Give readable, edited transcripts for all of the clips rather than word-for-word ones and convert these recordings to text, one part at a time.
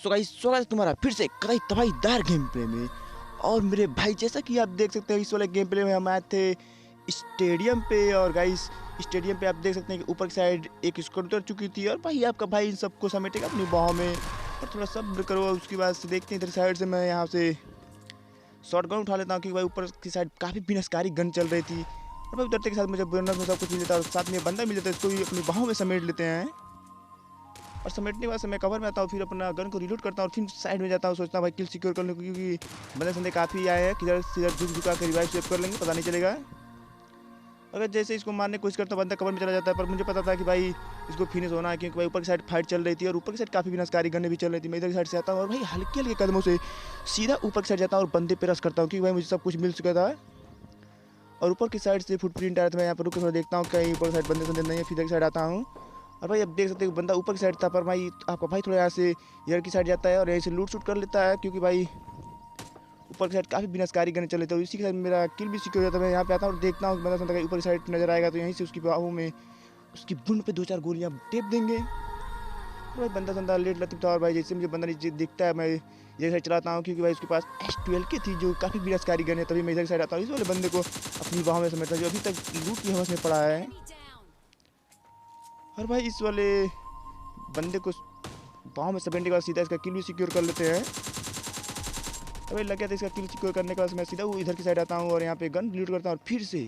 So guys स्वागत है तुम्हारा फिर से कतई तबाहीदार गेम प्ले में। और मेरे भाई जैसा कि आप देख सकते हैं इस वाले गेम प्ले में हम आए थे स्टेडियम पे। और गाइस स्टेडियम पे आप देख सकते हैं कि ऊपर की साइड एक स्क्वाड उतर चुकी थी और भाई आपका भाई इन सबको समेटेगा अपनी बाहों में। और थोड़ा सब्र करो, उसके बाद से देखते हैं इधर साइड से मैं यहाँ से शॉर्ट गन उठा लेता हूँ क्योंकि भाई ऊपर की साइड काफ़ी विनाशकारी गन चल रही थी। और भाई उतरते के साथ मुझे बोनस में सब कुछ मिल जाता है और साथ में बंदा मिल जाता है, इसको भी अपनी बाहों में समेट लेते हैं। और समेटने के बाद से मैं कवर में आता हूँ, फिर अपना गन को रिलोड करता हूँ और फिर साइड में जाता हूँ, सोचता हूँ भाई किल सिक्योर कर लूँ क्योंकि बंदे संदे काफ़ी आए हैं, किधर सीधर झुक झुका के रिवाइव सेव कर लेंगे पता नहीं चलेगा। अगर जैसे इसको मारने की कोशिश करता हूँ बंदा कवर में चला जाता है, पर मुझे पता था कि भाई इसको फिनिश होना है क्योंकि भाई ऊपर की साइड फाइट चल रही थी और ऊपर की साइड काफ़ी विनाशकारी गन्ने भी चल रही थी। मैं इधर की साइड से आता हूँ और भाई हल्के हल्के कदमों से सीधा ऊपर की साइड जाता हूँ और बंदे पे रश करता हूँ क्योंकि भाई मुझे सब कुछ मिल चुका था। और ऊपर की साइड से फुटप्रिंट आया था, मैं यहाँ पर रुक कर देखता हूँ कहीं ऊपर साइड बंदे संदे नहीं है, फिर इधर की साइड आता हूँ। और भाई अब देख सकते हो बंदा ऊपर की साइड था, पर भाई आपका भाई थोड़ा यहाँ से इधर की साइड जाता है और यहीं से लूट शूट कर लेता है क्योंकि भाई ऊपर की साइड काफ़ी विनाशकारी गन चल रहे थे और इसी के साथ मेरा किल भी सिक्योर हो जाता है। मैं यहाँ पे आता हूँ और देखता हूँ बंदा संदा ऊपर की साइड नजर आएगा तो यहीं से उसकी बाहों में उसकी बुंड पे 2-4 गोलियाँ टेप देंगे। तो भाई बंदा संदा लेट लतीफ था और भाई जैसे मुझे बंदा नीचे दिखता है मैं इधर साइड चलाता हूँ क्योंकि भाई उसके पास S12 की थी जो काफ़ी विनाशकारी गन है। तभी मैं इधर साइड आता हूँ, इस वाले बंदे को अपनी बाहों में समेटता जो अभी तक लूट की हवस में पड़ा है। और भाई इस वाले बंदे को बाहों में समेटने के बाद सीधा इसका किल भी सिक्योर कर लेते हैं। तो भाई लग गया था इसका किल सिक्योर करने के बाद मैं सीधा वो इधर की साइड आता हूँ और यहाँ पे गन लूट करता हूँ और फिर से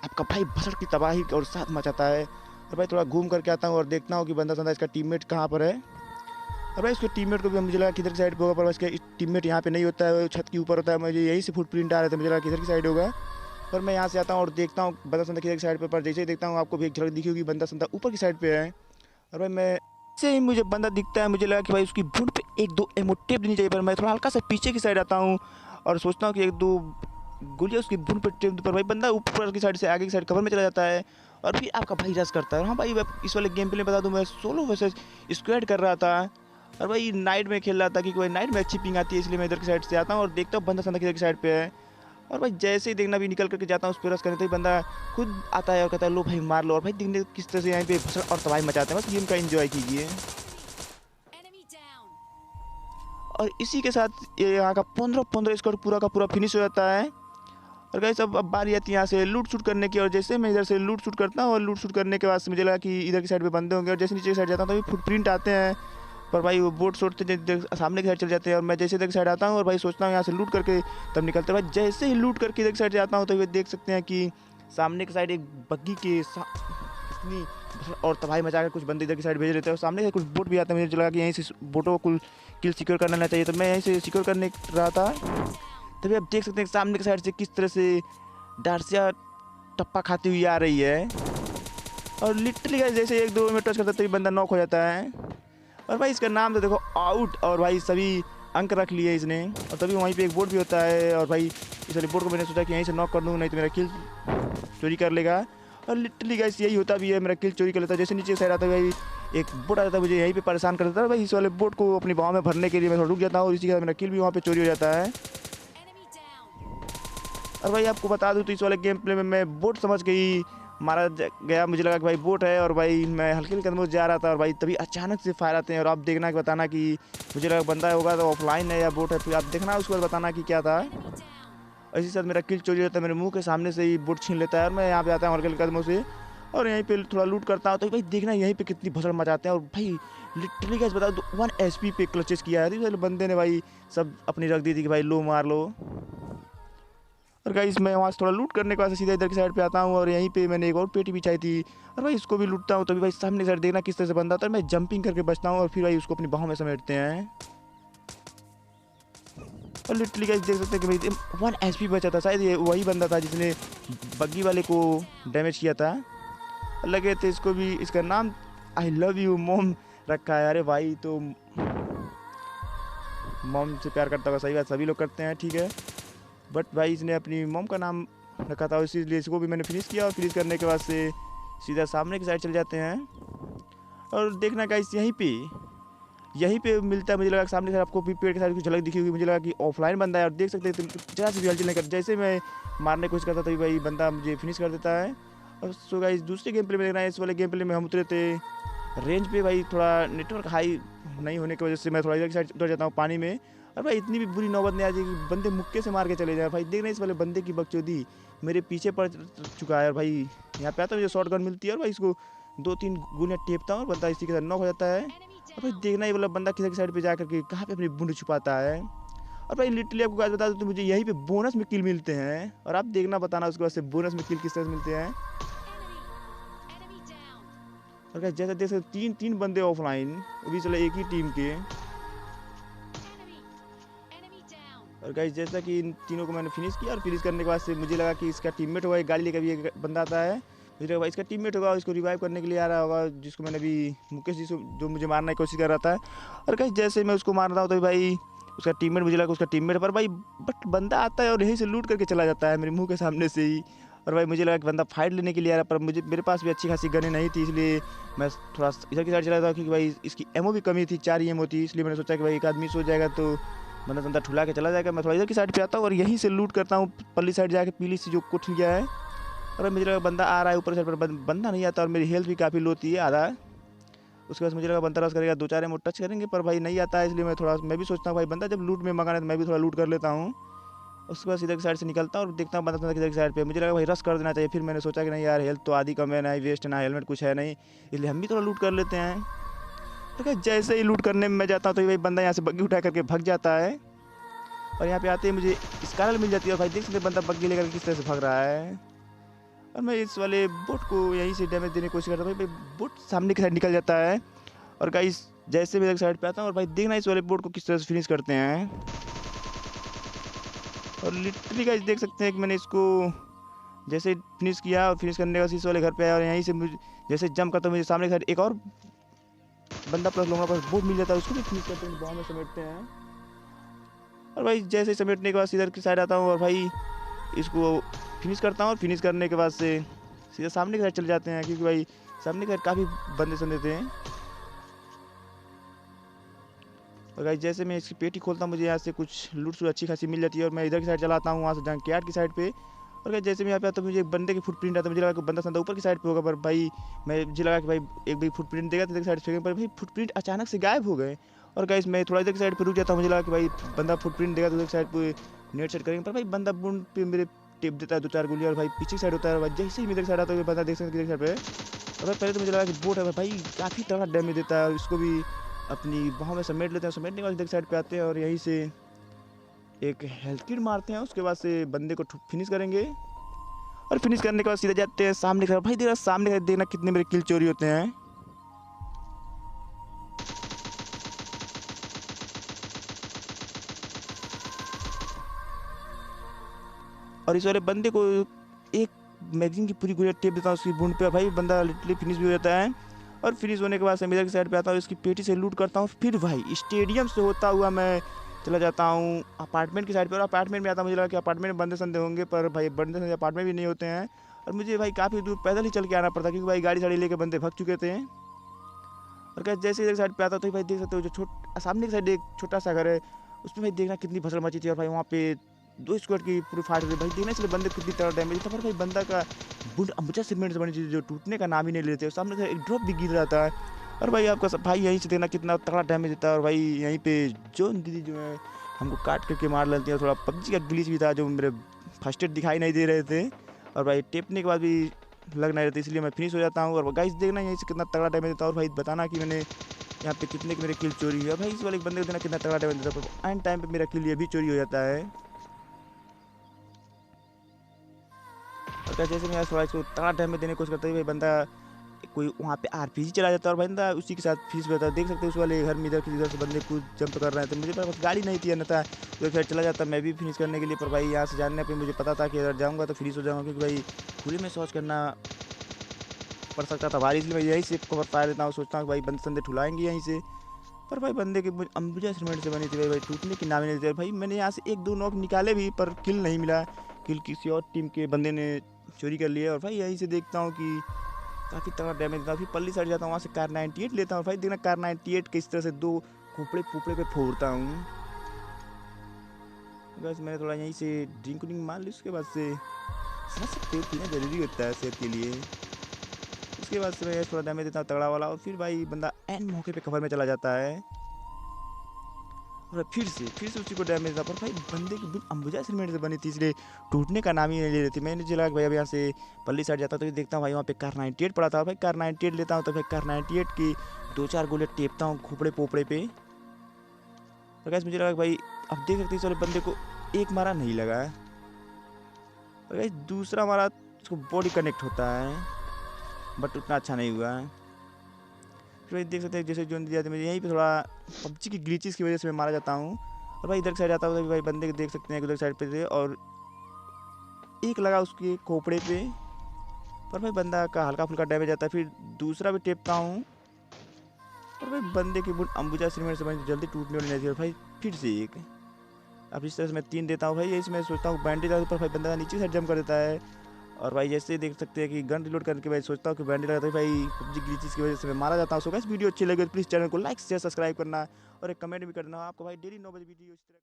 आपका भाई भसड़ की तबाही और साथ मचाता है। और भाई थोड़ा घूम करके आता हूँ और देखता हूँ कि बंदा संदा इसका टीममेट कहाँ पर है। और भाई इसके टीममेट को भी मुझे लगा किधर की साइड पे होगा, पर इसका टीममेट यहाँ पे नहीं होता है, छत के ऊपर होता है। मुझे यही से फुटप्रिंट आ रहे थे, मुझे लगा किधर की साइड होगा। पर मैं यहाँ से आता हूँ और देखता हूँ बंदा संदा किधर की साइड पर जैसे ही देखता हूँ आपको भी एक झलक दिखी होगी बंदा संदा ऊपर की साइड पे है। और भाई मैं से ही मुझे बंदा दिखता है, मुझे लगा कि भाई उसकी भूड पे 1-2 एमो टेप देनी चाहिए, पर मैं थोड़ा हल्का सा पीछे की साइड आता हूँ और सोचता हूँ कि 1-2 गोलियाँ उसकी भूड पे टेप दूँ, पर भाई बंदा ऊपर की साइड से आगे की साइड कवर में चला जाता है और फिर आपका भाई रश करता है। हाँ भाई इस वाले गेम प्ले बता दूँ मैं सोलो वर्सेस स्क्वाड कर रहा था और भाई नाइट में खेल रहा था क्योंकि भाई नाइट में अच्छी पिंग आती है, इसलिए मैं इधर की साइड से आता हूँ और देखता हूँ बंदा संदा किधर की साइड पे है। और भाई जैसे ही देखना भी निकल करके जाता हूँ उस पर रश करने, तो ही बंदा खुद आता है और कहता है लो भाई मार लो। और भाई देखने किस तरह से यहाँ पे भसड़ और तबाही मचाते हैं, बस गेम का एंजॉय कीजिए। और इसी के साथ ये यहाँ का 15 स्कोर पूरा का पूरा फिनिश हो जाता है। और गाइस अब बारी आती है यहाँ से लूट शूट करने की। और जैसे मैं इधर से लूट शूट करता हूँ और लूट शूट करने के बाद से मुझे लगा कि इधर की साइड पे बंदे होंगे और जैसे नीचे की साइड जाता हूँ तो फुटप्रिंट आते हैं, पर भाई वो बोट शोट सामने की साइड चल जाते हैं। और मैं जैसे इधर की साइड आता हूँ और भाई सोचता हूँ यहाँ से लूट करके तब निकलते हैं। भाई जैसे ही लूट करके इधर की साइड जाता हूँ तो ये देख सकते हैं कि सामने की साइड एक बग्गी के इतनी और तबाही मचा कर कुछ बंदे इधर की साइड भेज देते हैं और सामने से कुछ बोट भी आते हैं। मुझे लगा कि यहीं से बोटों को कुल किल सिक्योर करना चाहिए, तो मैं यहीं से सिक्योर करने रहा था। तभी आप देख सकते हैं सामने की साइड से किस तरह से डार्सिया टप्पा खाती हुई आ रही है और लिटरली जैसे 1-2 में टच करता तभी बंदा नॉक हो जाता है। और भाई इसका नाम तो देखो आउट, और भाई सभी अंक रख लिए इसने। और तभी वहीं पे एक बोर्ड भी होता है और भाई इस वाले बोर्ड को मैंने सोचा कि यहीं से नॉक कर दूँ नहीं तो मेरा किल चोरी कर लेगा। और लिटरली गाइस यही होता भी है, मेरा किल चोरी कर लेता है। जैसे नीचे साइड आता है भाई एक बोट आता था, मुझे यहीं पे परेशान कर देता है। भाई इस वाले बोट को अपनी बाहों में भरने के लिए मैं थोड़ा रुक जाता हूँ और इसी के साथ मेरा किल भी वहाँ पे चोरी हो जाता है। और भाई आपको बता दूँ तो इस वाले गेम प्ले में मैं बोट समझ के ही मारा गया, मुझे लगा कि भाई बोट है और भाई मैं हल्के हल्के कदमों से जा रहा था और भाई तभी अचानक से फायर आते हैं। और आप देखना कि बताना कि मुझे लगा बंदा होगा तो ऑफलाइन है या बोट है, फिर आप देखना उसके बाद बताना कि क्या था। इसी साथ मेरा किल चोरी होता है, मेरे मुंह के सामने से ही बोट छीन लेता है और मैं यहाँ पे आता हूँ हल्के हल्के कदमों से और यहीं पे थोड़ा लूट करता हूँ। तो भाई देखना यहीं पे कितनी भसड़ मचाते हैं। और भाई लिटरली गाइस बता दो 1 HP पे क्लचेस किया है बंदे ने, भाई सब अपनी रख दी थी कि भाई लो मार लो। और गाइस मैं वहाँ से थोड़ा लूट करने के बाद सीधा इधर की साइड पे आता हूँ और यहीं पे मैंने एक और पेटी बिछाई थी और भाई इसको भी लूटता हूँ। तभी भाई सामने साइड देखना किस तरह से बंदा था और मैं जंपिंग करके बचता हूँ और फिर भाई उसको अपनी बाहों में समेटते हैं। और लिटरली गाइस देख सकते हैं कि भाई 1 HP बचा था, शायद ये वही बंदा था जिसने बग्गी वाले को डैमेज किया था। लगे थे इसको भी इसका नाम आई लव यू मोम रखा है। अरे भाई तो मॉम से प्यार करता होगा, सही बात सभी लोग करते हैं ठीक है, बट भाई इसने अपनी मॉम का नाम रखा था इसीलिए इसको भी मैंने फिनिश किया। और फिनिश करने के बाद से सीधा सामने की साइड चले जाते हैं और देखना गाइस यहीं पे मिलता है। मुझे लगा सामने से आपको भी पेड़ के साथ कुछ झलक दिखी होगी, मुझे लगा कि ऑफलाइन बंदा है। और देख सकते हैं जरा से भी हलचल नहीं कर, जैसे मैं मारने की कोशिश करता तभी भाई बंदा मुझे फिनिश कर देता है। और सो गाइस दूसरे गेम प्ले में देखना है, इस वाले गेम प्ले में हम उतरे थे रेंज पे भाई थोड़ा नेटवर्क हाई नहीं होने की वजह से मैं थोड़ा इधर की साइड उतर जाता हूँ पानी में। और भाई इतनी भी बुरी नौबत नहीं आ जाए कि बंदे मुक्के से मार के चले जाए। भाई देख रहे हैं इस वाले बंदे की बकचोदी मेरे पीछे पड़ चुका है। और भाई यहाँ पे आता मुझे शॉर्ट गन मिलती है और भाई इसको 2-3 गोलियाँ टेपता हूँ और बंदा इसी के साथ नॉक हो जाता है। और भाई देखना ये वाला बंदा किसी साइड पे जा करके कहाँ पे अपनी बूंद छुपाता है। और भाई लिटरली आपको बात बता दूँ तो मुझे यहीं पे बोनस में किल मिलते हैं। और आप देखना बताना उसके बाद से बोनस में किल किस तरह से मिलते हैं। और क्या जैसे देख सकते 3 बंदे ऑफलाइन, वो भी चले एक ही टीम के। और गाइस जैसा कि इन तीनों को मैंने फिनिश किया और फिनिश करने के बाद से मुझे लगा कि इसका टीममेट होगा। एक गाड़ी लेकर भी एक बंदा आता है, मुझे लगा भाई इसका टीममेट होगा, इसको रिवाइव करने के लिए आ रहा होगा, जिसको मैंने अभी मुकेश जी जो मुझे मारने की कोशिश कर रहा था। और गाइस जैसे मैं उसको मार रहा हूँ तो भाई उसका टीममेट, मुझे लगा उसका टीममेट पर भाई बट बंदा आता है और यहीं से लूट करके चला जाता है मेरे मुँह के सामने से ही। और भाई मुझे लगा कि बंदा फाइट लेने के लिए आ रहा, पर मेरे पास भी अच्छी खासी गने नहीं थी, इसलिए मैं थोड़ा इधर की साइड चला था क्योंकि भाई इसकी एमओ भी कमी थी, 4 ही एमओ थी। इसलिए मैंने सोचा कि भाई एक आदमी सो जाएगा तो बंदा ठुला के चला जाएगा। मैं थोड़ा इधर की साइड पे आता हूँ और यहीं से लूट करता हूँ पल्ली साइड जाके पीली सी जो कोठलियाँ है। और मुझे लगा बंदा आ रहा है ऊपर साइड पर, बंदा नहीं आता और मेरी हेल्थ भी काफ़ी लो थी आधा। उसके बाद मुझे लगा बंदा रस करेगा, 2-4 एमओ टच करेंगे, पर भाई नहीं आता है। इसलिए मैं भी सोचता हूँ भाई बंदा जब लूट में मंगाना है तो मैं भी थोड़ा लूट कर लेता हूँ। उसके बाद इधर की साइड से निकलता हूँ और देखता हूँ बंदा किधर की साइड पे। मुझे लगा भाई रस कर देना चाहिए, फिर मैंने सोचा कि नहीं यार हेल्थ तो आधी कम है, ना ही वेस्ट ना हेलमेट कुछ है नहीं, इसलिए हम भी थोड़ा लूट कर लेते हैं। तो जैसे ही लूट करने में मैं जाता हूँ तो भाई बंदा यहाँ से बग्गी उठा करके भाग जाता है। और यहाँ पे आते ही मुझे स्कारल मिल जाती है और भाई देख सकते बंदा बग्गी लेकर किस तरह से भाग रहा है। और मैं इस वाले बोट को यहीं से डैमेज देने की कोशिश करता हूँ, भाई बोट सामने की साइड निकल जाता है। और गाइस जैसे मैं साइड पे आता हूँ और भाई देखना इस वाले बोट को किस तरह से फिनिश करते हैं। और लिटरली गाइस देख सकते हैं कि मैंने इसको जैसे फिनिश किया और फिनिश करने के बाद इस वाले घर पे आया और यहीं से मुझे जैसे जंप करता हूँ मुझे सामने घर एक और बंदा प्लस लोगों पास बोट मिल जाता है, उसको भी फिनिश करते हैं, बॉम्ब में समेटते हैं। और भाई जैसे समेटने के बाद इधर की साइड आता हूँ और भाई इसको फिनिश करता हूँ। और फिनिश करने के बाद से सीधा सामने की साइड चले जाते हैं क्योंकि भाई सामने की साइड काफ़ी बंदे संदे थे। और गाइस जैसे मैं इसकी पेटी खोलता हूँ मुझे यहाँ से कुछ लूट सूट अच्छी खासी मिल जाती है और मैं इधर की साइड चलाता हूँ वहाँ से जंक यार्ड की साइड पे। और गाइस जैसे मैं यहाँ पे आता हूँ मुझे एक बंदे की फुटप्रिंट आता है, मुझे लगा कि बंदा संदा ऊपर की साइड पे होगा, पर भाई मुझे लगा कि भाई एक भाई फुटप्रिंट देगा तो इधर की साइड फेंकेंगे, पर भाई फुटप्रिंट अचानक से गायब हो गए। और गाइस मैं थोड़ा इधर की साइड पर रुक जाता हूँ, मुझे लगा कि भाई बंदा फुटप्रिंट देगा तो उधर की साइड पर नेट सेट करेंगे, पर भाई बंदा बूंद पे मेरे टिप देता है 2-4 गोली और भाई पीछे की साइड होता है। जैसे ही मैं इधर साइड आता हूँ बंदा देख सकते साइड पे। और भाई पहले तो मुझे लगा कि बोट है, भाई काफ़ी तगड़ा डैमेज देता है और इसको भी अपनी बाहों में समेट लेते हैं। समेटने के बाद इधर साइड पे आते हैं और यहीं से एक हेल्थ किट मारते हैं, उसके बाद से बंदे को फिनिश करेंगे। और फिनिश करने के बाद सीधे जाते हैं सामने की तरफ। भाई देखना सामने की तरफ देखना कितने मेरे किल चोरी होते हैं। और इस वाले बंदे को एक मैगजीन की पूरी गोली टेप देता हूँ उसकी बूंद पे और भाई बंदा लिटरली फिनिश भी हो जाता है। और फिनिश होने के बाद इधर की साइड पे आता हूँ, इसकी पेटी से लूट करता हूँ। फिर भाई स्टेडियम से होता हुआ मैं चला जाता हूँ अपार्टमेंट की साइड पर। और अपार्टमेंट में आता मुझे लगा कि अपार्टमेंट में बंदे संदे होंगे, पर भाई बंदे संदे अपार्टमेंट भी नहीं होते हैं। और मुझे भाई काफ़ी दूर पैदल ही चल के आना पड़ता क्योंकि भाई गाड़ी साड़ी लेके बंदे भाग चुके थे। और क्या जैसे इधर साइड पे आता तो भाई देख सकते हो जो सामने की साइड एक छोटा सा घर है, उसमें भाई देखना कितनी फसल मची थी और भाई वहाँ पे 2 स्क्वाड की पूरी फाइट हुई। भाई देखना इसलिए बंदे कितनी तरह डैमेज था, पर भाई बंदा का बुंड अम्बुजा सीमेंट से बनी चीज़ जो टूटने का नाम ही नहीं लेते, और सामने से एक ड्रॉप भी गिर रहा था। और भाई आपका भाई यहीं से देखना कितना तगड़ा डैमेज देता है। और भाई यहीं पे जो दीदी जो है हमको काट करके मार लेती है। थोड़ा पबजी का ग्लिच भी था जो मेरे फर्स्ट एड दिखाई नहीं दे रहे थे और भाई टेपने के बाद भी लग नहीं रहती, इसलिए मैं फिनिश हो जाता हूँ। और गाइस देखना यहीं से कितना तगड़ा डैमेज देता है और भाई बताना कि मैंने यहाँ पे कितने के मेरे किल चोरी है। भाई इस वाले बंदे को देना कितना तगड़ा डैमेज देता है, एंड टाइम पे मेरा किल ये भी चोरी हो जाता है। और क्या जैसे मैं थोड़ा इसको तगड़ा डैमेज देने की कोशिश करता है, भाई बंदा कोई वहाँ पे आरपीजी चला जाता है और बंदा उसी के साथ फिनिश हो जाता है। देख सकते हो उस वाले घर में इधर से बंदे कूद जंप कर रहे थे, मुझे पास गाड़ी नहीं थी अन्यथा तो साइड चला जाता मैं भी फिनिश करने के लिए। पर भाई यहाँ से जानने पे मुझे पता था कि अगर जाऊँगा तो फिनिश हो जाऊँगा, क्योंकि भाई खुले में शौच करना पड़ सकता था भारी, इसलिए मैं यहीं से कवर फायर देता हूँ। सोचता हूँ भाई बंदे संदे ठुलाएंगे यहीं से, पर भाई बंदे की अंबुजा सीमेंट से बनी थी भाई टूटने की नाम ही नहीं देते। भाई मैंने यहाँ से 1-2 नॉक निकाले भी पर किल नहीं मिला, किल किसी और टीम के बंदे ने चोरी कर लिया। और भाई यहीं से देखता हूँ कि काफ़ी तगड़ा डैमेज था। फिर पल्ली साइड जाता हूँ, वहाँ से कार 98 लेता हूँ। भाई देखना कार 98 के इस तरह से 2 खोपड़े पुपड़े पे फोड़ता हूँ। बस मैंने थोड़ा यहीं से ड्रिंक मार ली, उसके बाद से समझ सकते हो पीना ज़रूरी होता है सेहत के लिए। उसके बाद से मैं थोड़ा डैमेज देता हूँ तगड़ा वाला, और फिर भाई बंदा एन मौके पे कवर में चला जाता है, और फिर से उसी को डैमेज था। पर भाई बंदे की बुल अंबुजा सीमेंट से बनी थी, इसलिए टूटने का नाम ही नहीं ले रही थी। मैंने चला भाई अब यहाँ से पल्ली साइड जाता तो देखता हूँ भाई वहाँ पे कार 98 पड़ा था। भाई कार 98 लेता हूँ, तो भाई कार 98 की 2-4 गोले टेपता हूँ खोपड़े पोपड़े पे। तो गैस मुझे लगा भाई अब देख सकते हैं बंदे को एक मारा नहीं लगा है, और गैस दूसरा मारा उसको बॉडी कनेक्ट होता है, बट उतना अच्छा नहीं हुआ है। फिर भाई देख सकते हैं जैसे जोन दिया था मुझे, यहीं पे थोड़ा पबजी की ग्लिचेस की वजह से मैं मारा जाता हूँ। और भाई इधर साइड आता हूँ, भाई बंदे देख सकते हैं उधर साइड पे थे, और एक लगा उसके खोपड़े पे, पर भाई बंदा का हल्का फुल्का डैमेज आता है। फिर दूसरा भी टेपता हूँ, और भाई बंदे की बुल अंबुजा सीमेंट से भाई जल्दी टूटने वाली नहीं थी। और भाई फिर से एक, अब इस तरह से मैं 3 देता हूँ भाई। यही मैं सोचता हूँ बैंडेज पर भाई बंदा नीचे साइड जंप कर देता है, और भाई जैसे देख सकते हैं कि गन रिलोड करके भाई सोचता हूँ कि बैंडेज लगाता है, भाई पबजी ग्लिचेस की वजह से मैं मारा जाता हूँ। सो गाइस वीडियो अच्छी लगे तो प्लीज़ चैनल को लाइक शेयर सब्सक्राइब करना, और एक कमेंट भी करना। आपको भाई डेली 9 बजे वीडियो इस तरह